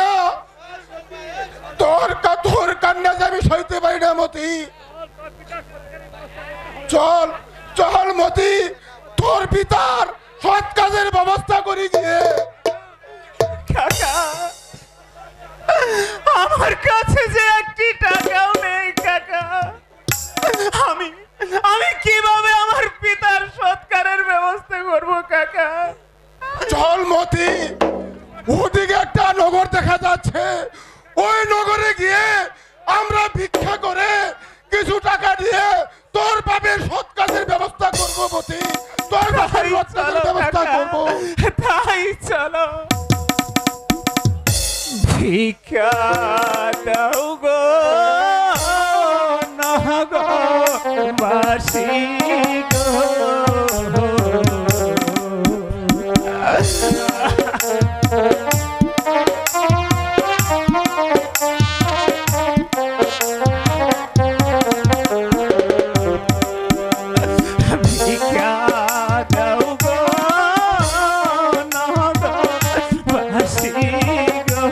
না, তোর কান্না যে আমি সইতে পারি না মতি। চল চল মতি, তোর পিতার সৎ কাজের ব্যবস্থা করি গিয়ে। কাকা, আমার কাছে যে একটি টাকাও নেই কাকা। আমি আমি কিভাবে আমার পিতার সৎকারের ব্যবস্থা করব কাকা? চল মতি, ওদিকে একটা নগর দেখা যাচ্ছে, ওই নগরে গিয়ে আমরা ভিক্ষা করে কিছু টাকা দিয়ে তোর বাপের সৎ কাজের ব্যবস্থা করবো মতি, তোর বাপের সৎ কাজের ব্যবস্থা করবো। তাই চলো। ভিক্ষা দাও গো নগরবাসী গো। ভিক্ষা দাও গো নগরবাসী গো।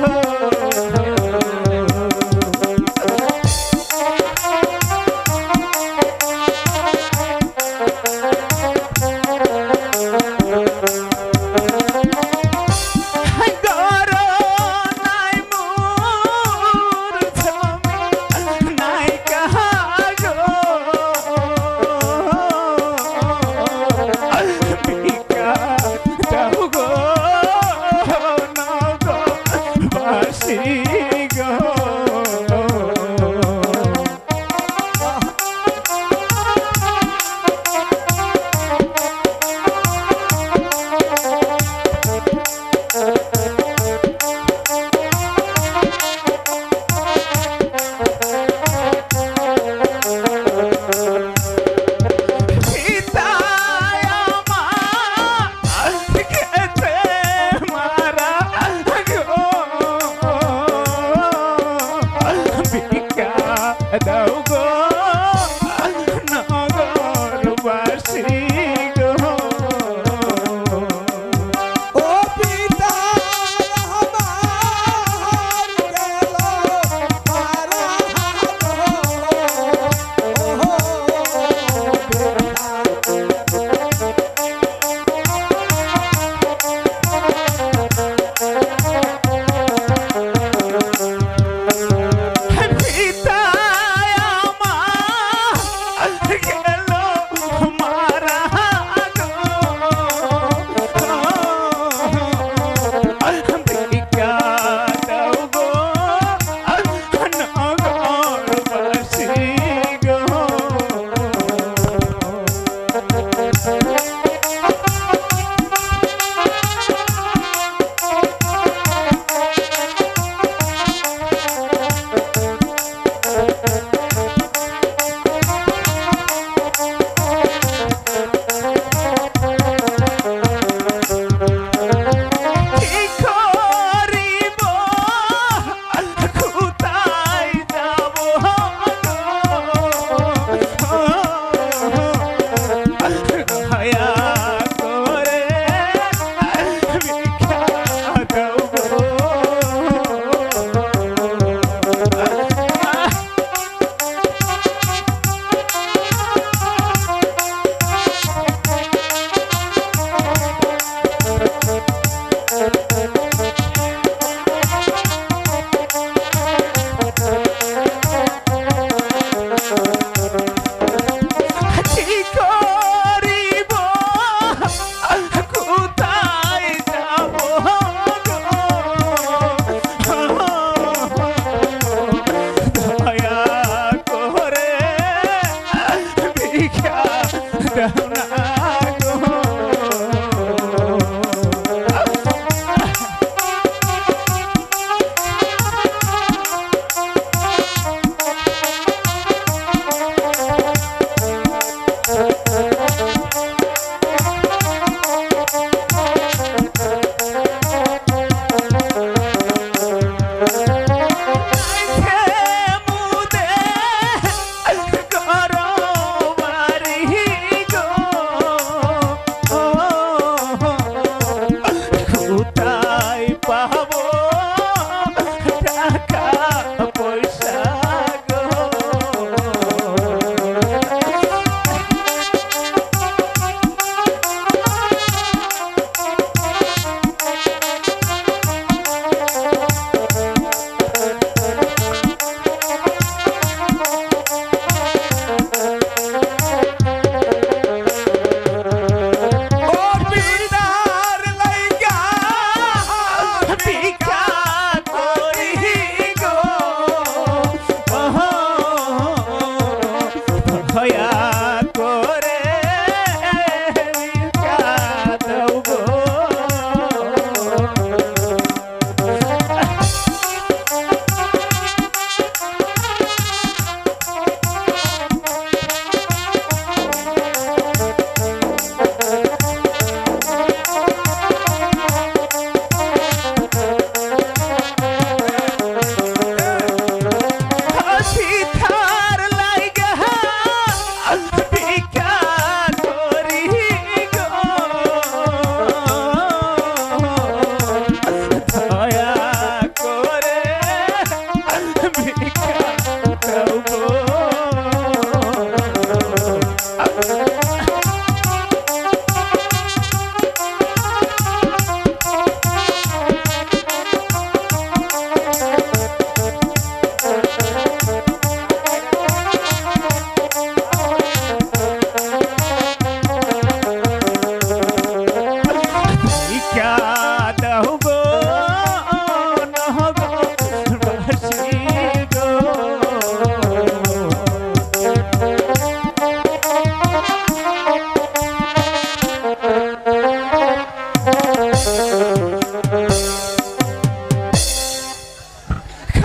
দাও গো নগরবাসী গো। ও পিতা আমার গেল মারা পিতা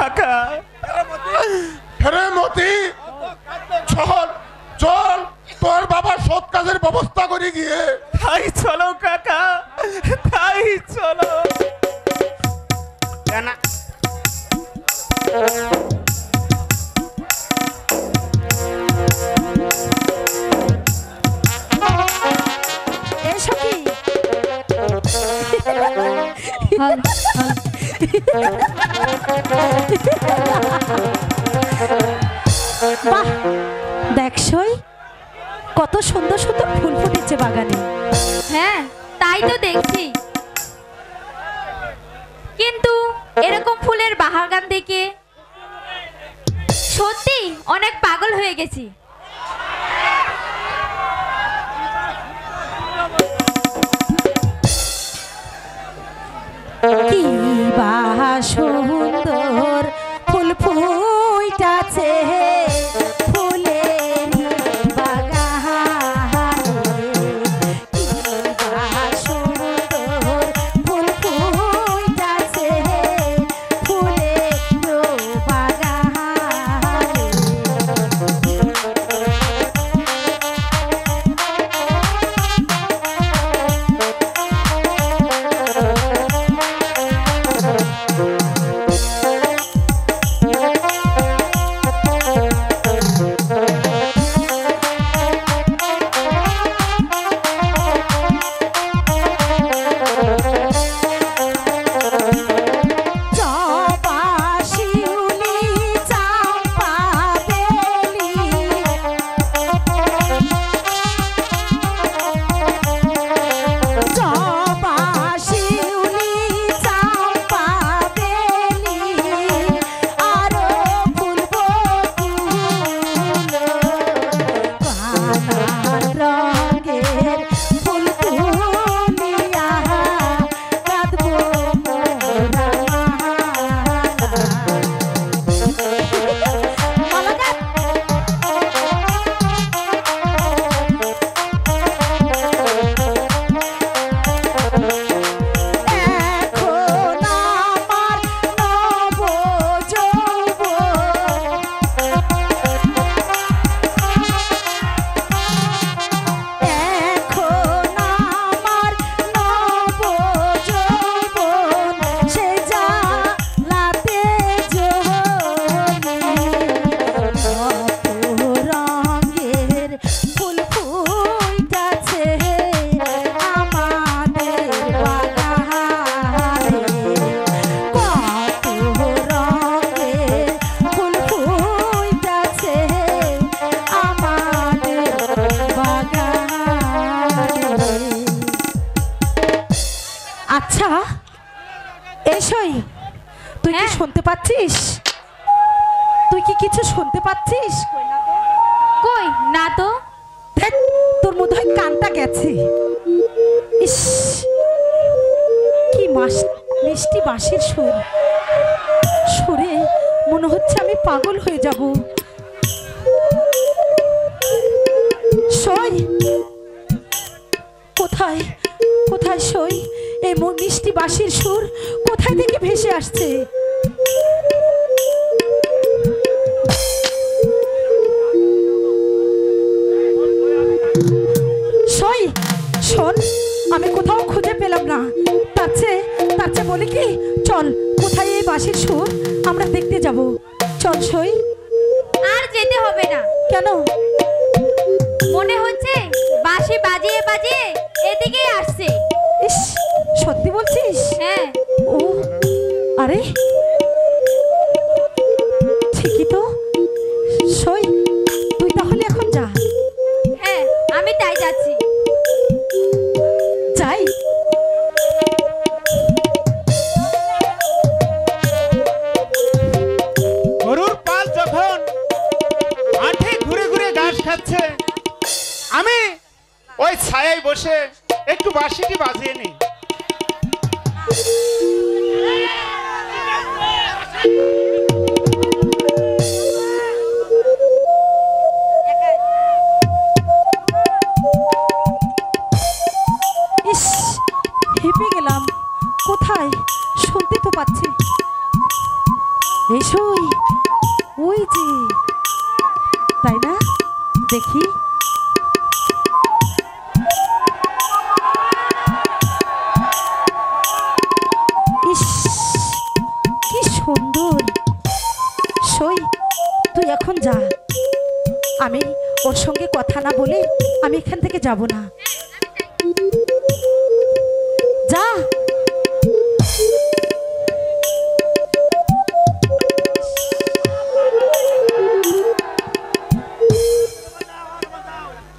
কাকা। রে মতি, চল চল, তোর বাবার সৎ কাজের ব্যবস্থা করে গিয়ে। তাই চলো কাকা, তাই চলো। না এসো কি বাহ, দেখছই কত সুন্দর সুন্দর ফুল ফুটেছে বাগানে। হ্যাঁ তাই তো দেখছি, কিন্তু এরকম ফুলের বাগান দেখে সত্যি অনেক পাগল হয়ে গেছি। কি বাহ সুন্দর ফুল ফুটাছে ফুলের বাগানে, কি বাহ সুন্দর ফুল ফুটাছে ফুলের বাগানে। জবা শিউলি চম্পা বেলি, জবা শিউলি চম্পা বেলি, আরো ফুলবো নানান রঙের ফুল তুলিয়া কাঁদবো মোরা মালা। এখন আমার নব যৌবন, এখন আমার নব যৌবন, সে জ্বালাতে জ্বলি, কত রঙের ফুল ফুটাছে আমাদের বাগানে, কত রঙের ফুল ফুটাছে আমাদের বাগানে। আচ্ছা এসই, তুই কি হ্যাঁ। শুনতে পাচ্ছিস? তুই কি কিছু শুনতে পাচ্ছিস? কই না তো। ধ্যাৎ, তোর মধ্যে হয় কানটা গেছে। ইস, কি মিষ্টি বাঁশির সুর, সুরে মনে হচ্ছে আমি পাগল হয়ে যাব। সই কোথায়, কোথায় সই? এই মিষ্টি বাঁশির সুর কোথায় থেকে ভেসে আসছে? সই শোন, আমি কোথাও খুঁজে পেলাম না। তার চেয়ে বলি কি, চল কোথায় এই বাঁশির সুর আমরা দেখতে যাব। চল সই। আর যেতে হবে না, কেন? মনে হচ্ছে বাঁশি বাজিয়ে বাজিয়ে এদিকেই আসছে। ইস, সত্যি বলছিস? হ্যাঁ ও আরে ঠিকই তো। সই, তুই তাহলে এখন যা। হ্যাঁ আমি তাই যাচ্ছি। যাই। গরুর পাল যখন মাঠে ঘুরে ঘুরে ঘাস খাচ্ছে, আমি ওই ছায়ায় বসে একটু বাঁশিটি বাজিয়ে নিই। ইস, হেঁপে গেলাম। কোথায়? শুনতে তো পাচ্ছি। এসোই, ওই যে, তাই না? দেখি ইস, কি সুন্দর। সই, তুই এখন যা, আমি ওর সঙ্গে কথা না বলে আমি এখান থেকে যাব না। যা।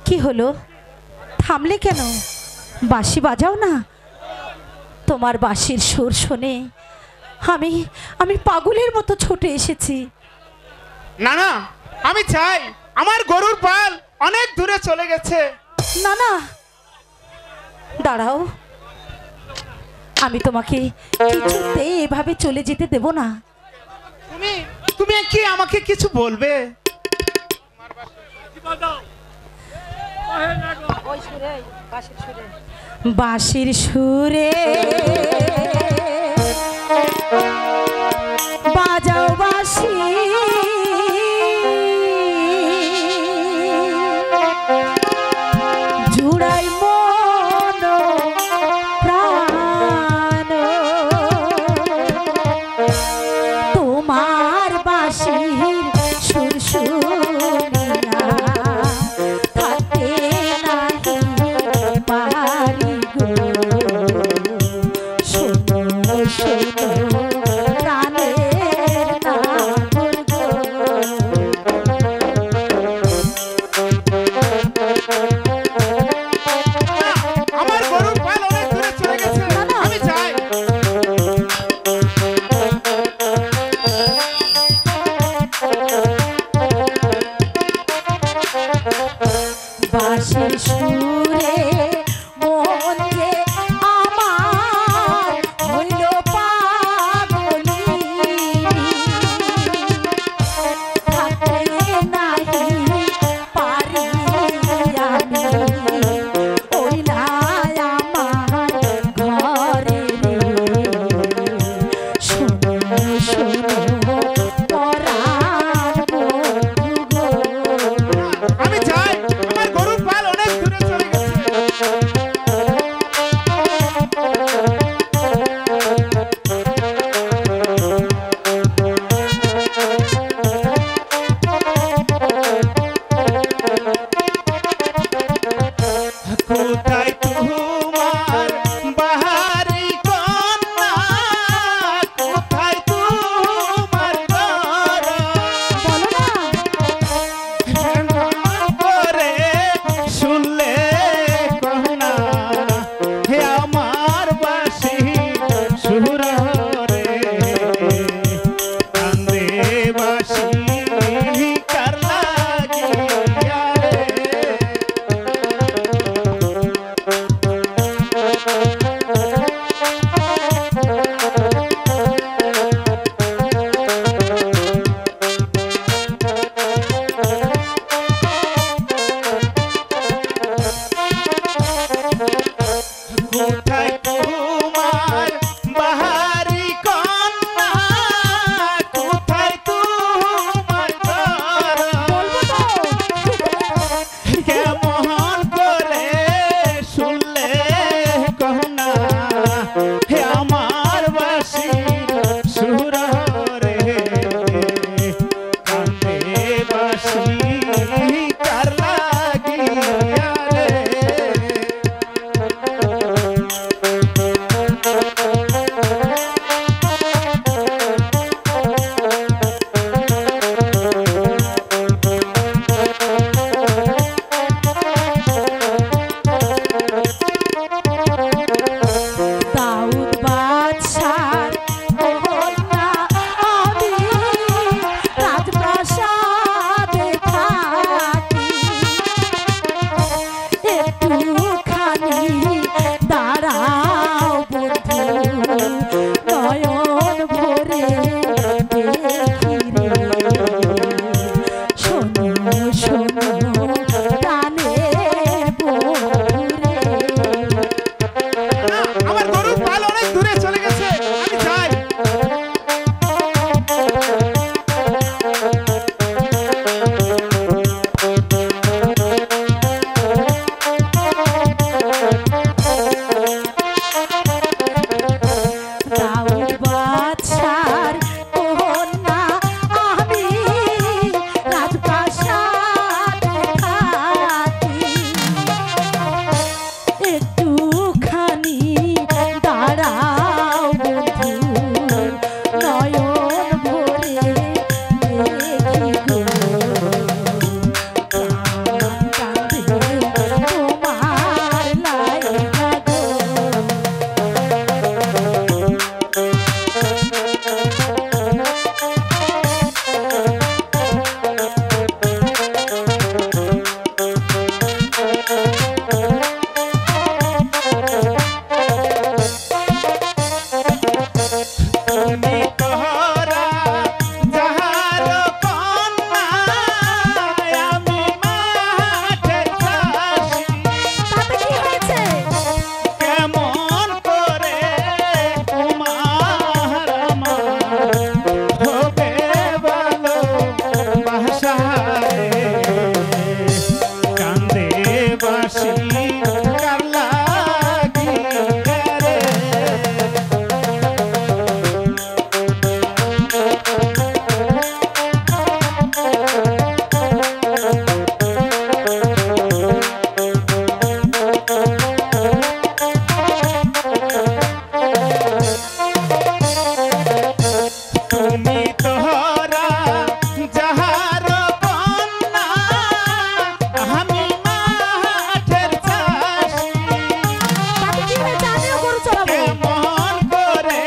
কি হলো, থামলে কেন? বাঁশি বাজাও না। তোমার বাঁশির সুর শুনে আমি আমি পাগলের মতো ছুটে এসেছি। না না, আমি চাই, আমার গরুর পাল অনেক দূরে চলে গেছে। না না, দাঁড়াও, আমি তোমাকে কিছুতেই এভাবে চলে যেতে দেব না। তুমি তুমি কি আমাকে কিছু বলবে? বাঁশির সুরে বাজাও বাঁশি, জুড়াই মন প্রাণ, তোমার বাঁশির সুর শুনিয়া থাকতে নাহি পারি গো। শোনো শোনো তোহরা যাহার কন্যা আমি মাঠের চাষি তাতে কি হয়েছে? আমিও গরু চড়াবো। কেমন করে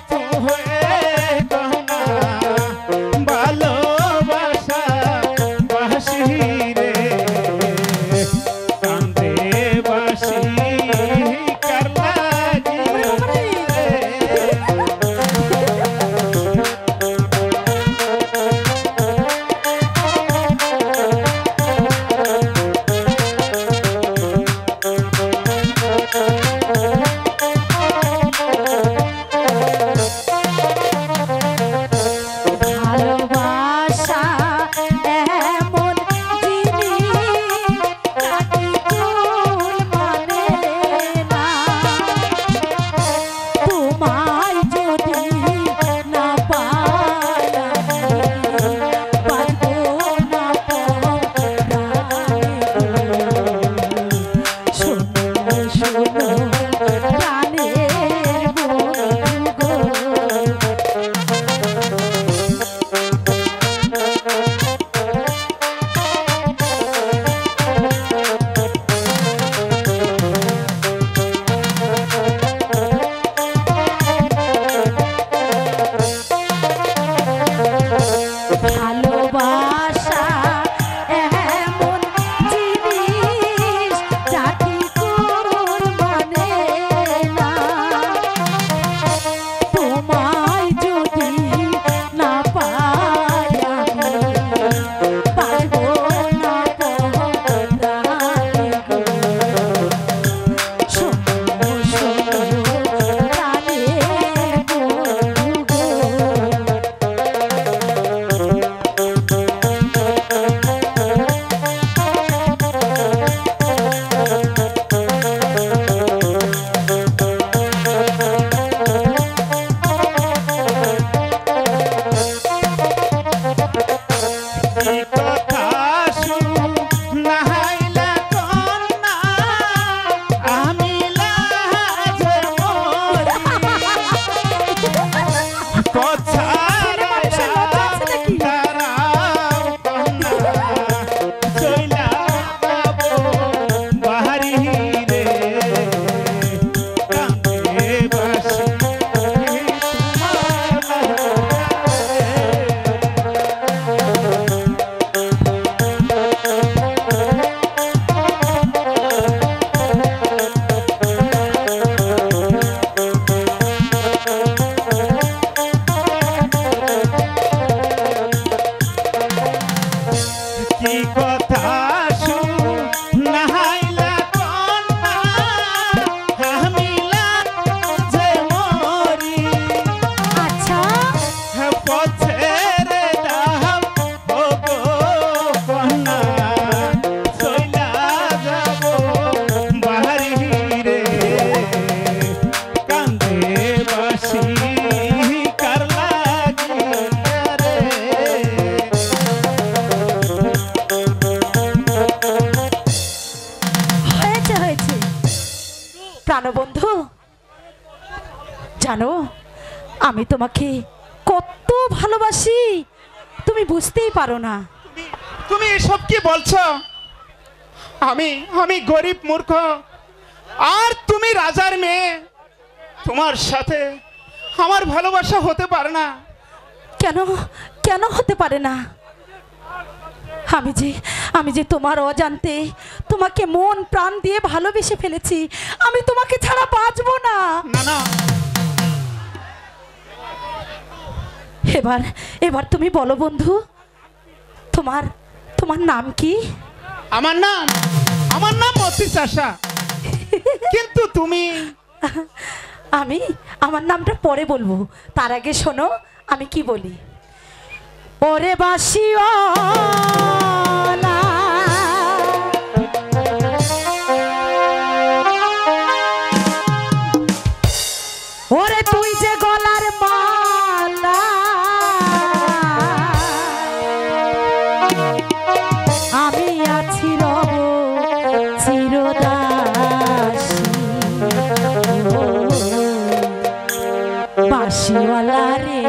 তুই কন্যা ভালোবাসা বাসি রে কান্দে বাসি কার লাগি ভালোবাসা এমন জিনিস তাকে কুল মানে না। তোমায় যদি না পাই আমি পারবো না পরাণে। শোনো শোনো প্রাণের বন্ধু গো। ভালোবাসা এমন জিনিস যাকে কুল মানে না। তোমায় যদি না পাই আমি পারবো না পরাণে গো। শোনো শোনো প্রাণের বন্ধু গো। কি কথা শুনাইলা কন্যা আমি লাজে মরি কথা তারাও কন্যা চইলা যাবো বাহারি রে কান্দে বাসি কি কথা শুনাইলা কন্যা আমি লাজে মরি আচ্ছা পথের দাম ওগো কন্যা চইলা যাব বাহারি রে কান্দে বাসি কার লাগি রে হয়েছে হয়েছে প্রাণবন্ধু, জানো আমি তোমাকে কত ভালোবাসি তুমি বুঝতেই পারো না। তুমি এসব কি বলছো? আমি আমি গরিব মূর্খ আর তুমি রাজার মেয়ে, তোমার সাথে আমার ভালোবাসা হতে পারে না। কেন কেন হতে পারে না? আমি যে তোমার অজান্তে তোমাকে মন প্রাণ দিয়ে ভালোবেসে ফেলেছি। আমি তোমাকে ছাড়া বাঁচবো না। না না, এবার তুমি বলো বন্ধু, তোমার তোমার নাম কি? আমার নাম মতি চাষা, কিন্তু তুমি? আমার নামটা পরে বলবো, তার আগে শোনো আমি কি বলি। ওরে বাসিওয়ালা ওরে তুই যে গলার মালা আমি আছি রব চিরদাসী বাসিওয়ালা রে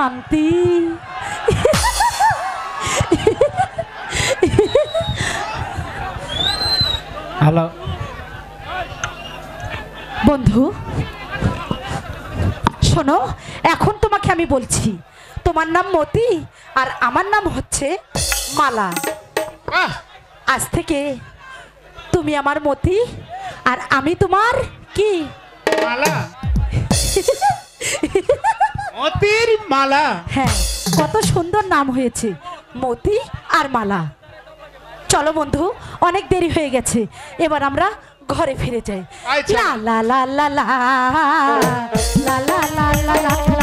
শান্তি। হ্যালো বন্ধু শোনো, এখন তোমাকে আমি বলছি, তোমার নাম মতি আর আমার নাম হচ্ছে মালা। আজ থেকে তুমি আমার মতি আর আমি তোমার কি মালা, মতির মালা। হ্যাঁ, কত সুন্দর নাম হয়েছে, মতি আর মালা। চলো বন্ধু, অনেক দেরি হয়ে গেছে, এবার আমরা ঘরে ফিরে যাই। আচ্ছা। লা লা লা লা লা লা লা লা লা লা লা